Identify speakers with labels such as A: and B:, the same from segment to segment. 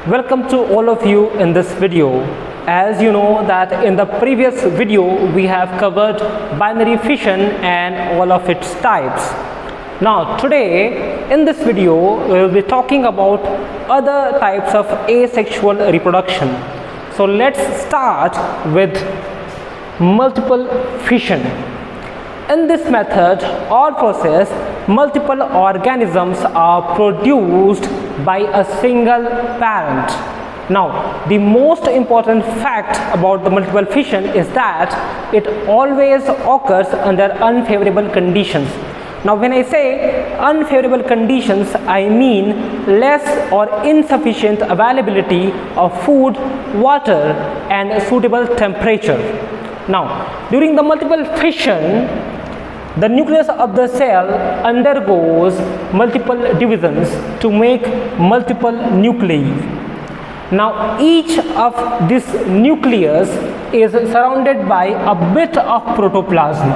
A: Welcome to all of you in this video. As you know that in the previous video we have covered binary fission and all of its types. Now today in this video we will be talking about other types of asexual reproduction. So let's start with multiple fission. In this method or process, multiple organisms are produced by a single parent. Now, the most important fact about the multiple fission is that it always occurs under unfavorable conditions. Now, when I say unfavorable conditions, I mean less or insufficient availability of food, water, and suitable temperature. Now, during the multiple fission, the nucleus of the cell undergoes multiple divisions to make multiple nuclei. Now each of this nucleus is surrounded by a bit of protoplasm,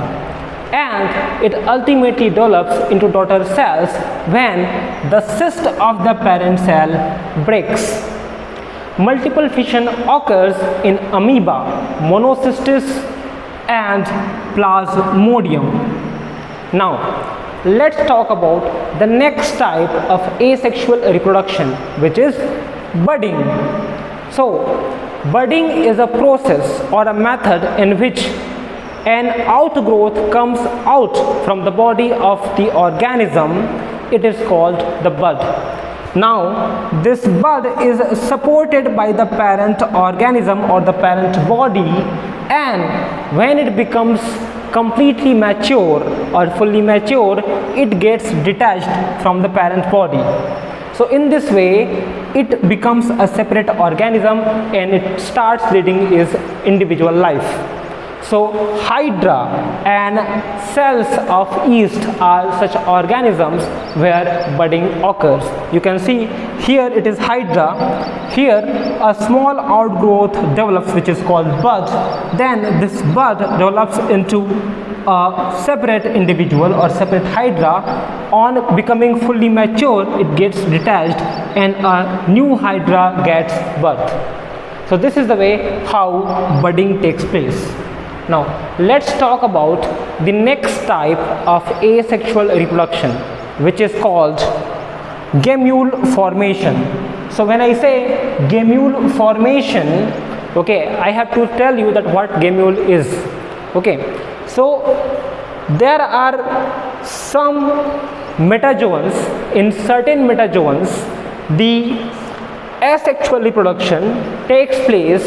A: and it ultimately develops into daughter cells when the cyst of the parent cell breaks. Multiple fission occurs in amoeba, monocystis, and plasmodium. Now, let's talk about the next type of asexual reproduction, which is budding. So, budding is a process or a method in which an outgrowth comes out from the body of the organism. It is called the bud. Now, this bud is supported by the parent organism or the parent body, and when it becomes completely mature or fully mature, it gets detached from the parent body. So in this way it becomes a separate organism and it starts leading its individual life. So hydra and cells of yeast are such organisms where budding occurs. You can see here it is hydra. Here a small outgrowth develops which is called bud. Then this bud develops into a separate individual or separate hydra. On becoming fully mature, it gets detached and a new hydra gets birth. So this is the way how budding takes place. Now let's talk about the next type of asexual reproduction, which is called gamule formation. So when I say gamule formation, okay, I have to tell you that what gamule is. Okay, so there are some metazoans. In certain metazoans, the asexual reproduction takes place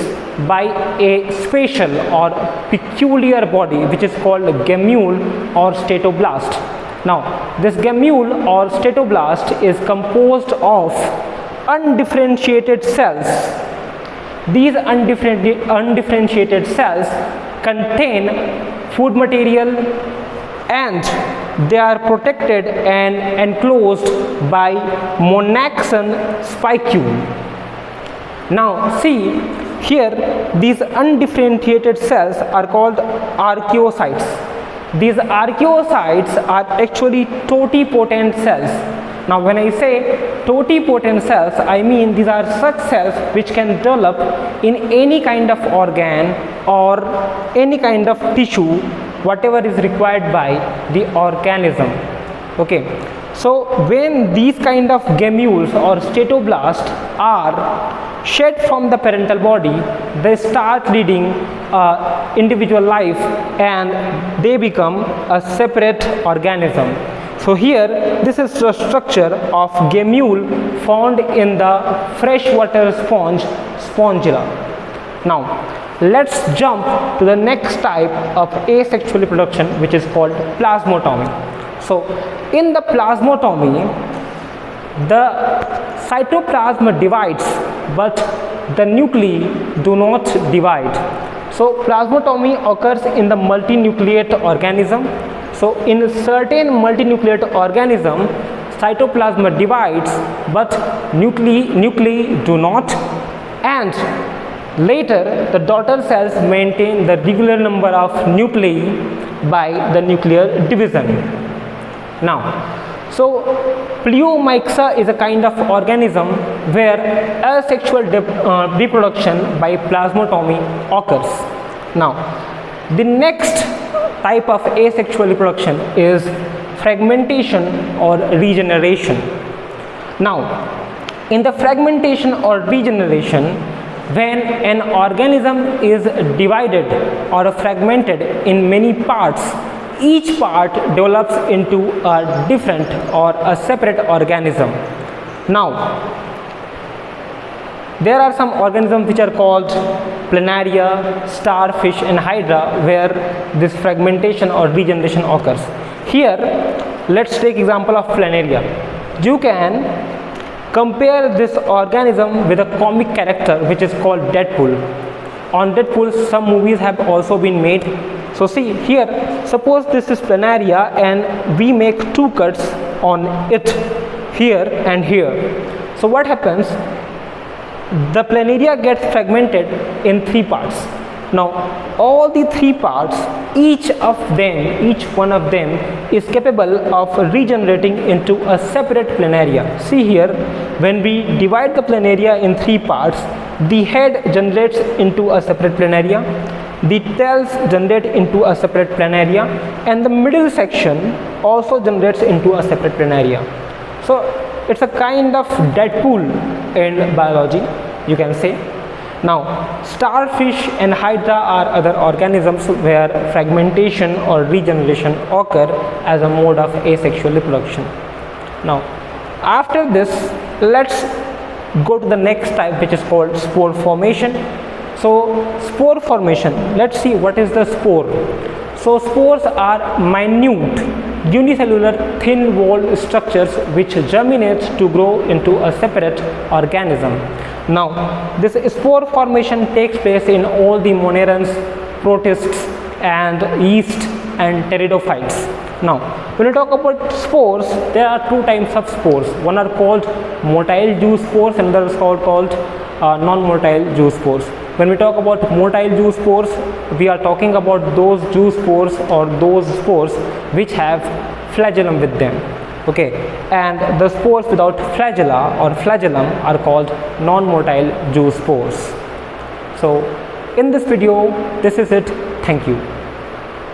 A: by a special or peculiar body which is called gamule or statoblast. Now this gamule or statoblast is composed of undifferentiated cells. These undifferentiated cells contain food material and they are protected and enclosed by monaxon spicule. Now see here, these undifferentiated cells are called archaeocytes. These archaeocytes are actually totipotent cells. Now when I say totipotent cells, I mean these are such cells which can develop in any kind of organ or any kind of tissue, whatever is required by the organism. Okay, so when these kind of gamules or statoblasts are shed from the parental body, they start leading individual life and they become a separate organism. So here this is the structure of gamule found in the freshwater sponge, Spongilla. Now let's jump to the next type of asexual reproduction, which is called plasmotomy. So in the plasmotomy, the cytoplasm divides but the nuclei do not divide. So plasmotomy occurs in the multinucleate organism. So in certain multinucleate organism, cytoplasm divides but nuclei do not, and later the daughter cells maintain the regular number of nuclei by the nuclear division. Now So Pleomyxa is a kind of organism where asexual reproduction by plasmatomy occurs. Now the next type of asexual reproduction is fragmentation or regeneration. Now in the fragmentation or regeneration, when an organism is divided or fragmented in many parts, each part develops into a different or a separate organism. Now there are some organisms which are called planaria, starfish and hydra, where this fragmentation or regeneration occurs. Here let's take example of planaria. You can compare this organism with a comic character which is called Deadpool. On Deadpool some movies have also been made. So see here, suppose this is planaria and we make two cuts on it, here and here. So what happens? The planaria gets fragmented in three parts. Now all the three parts, each one of them is capable of regenerating into a separate planaria. See here, when we divide the planaria in three parts, the head generates into a separate planaria, the tails generate into a separate planaria, and the middle section also generates into a separate planaria. So it's a kind of Deadpool in biology, you can say. Now starfish and hydra are other organisms where fragmentation or regeneration occur as a mode of asexual reproduction. Now after this, let's go to the next type, which is called spore formation. So spore formation, let's see what is the spore. So spores are minute unicellular thin walled structures which germinate to grow into a separate organism. Now this spore formation takes place in all the monerans, protists and yeast and pteridophytes. Now when we talk about spores, there are two types of spores. One are called motile zoospores and another is called non-motile zoospores. When we talk about motile zoospores, we are talking about those zoospores or those spores which have flagellum with them. Okay, and the spores without flagella or flagellum are called non-motile zoospores. So in this video, this is it. Thank you.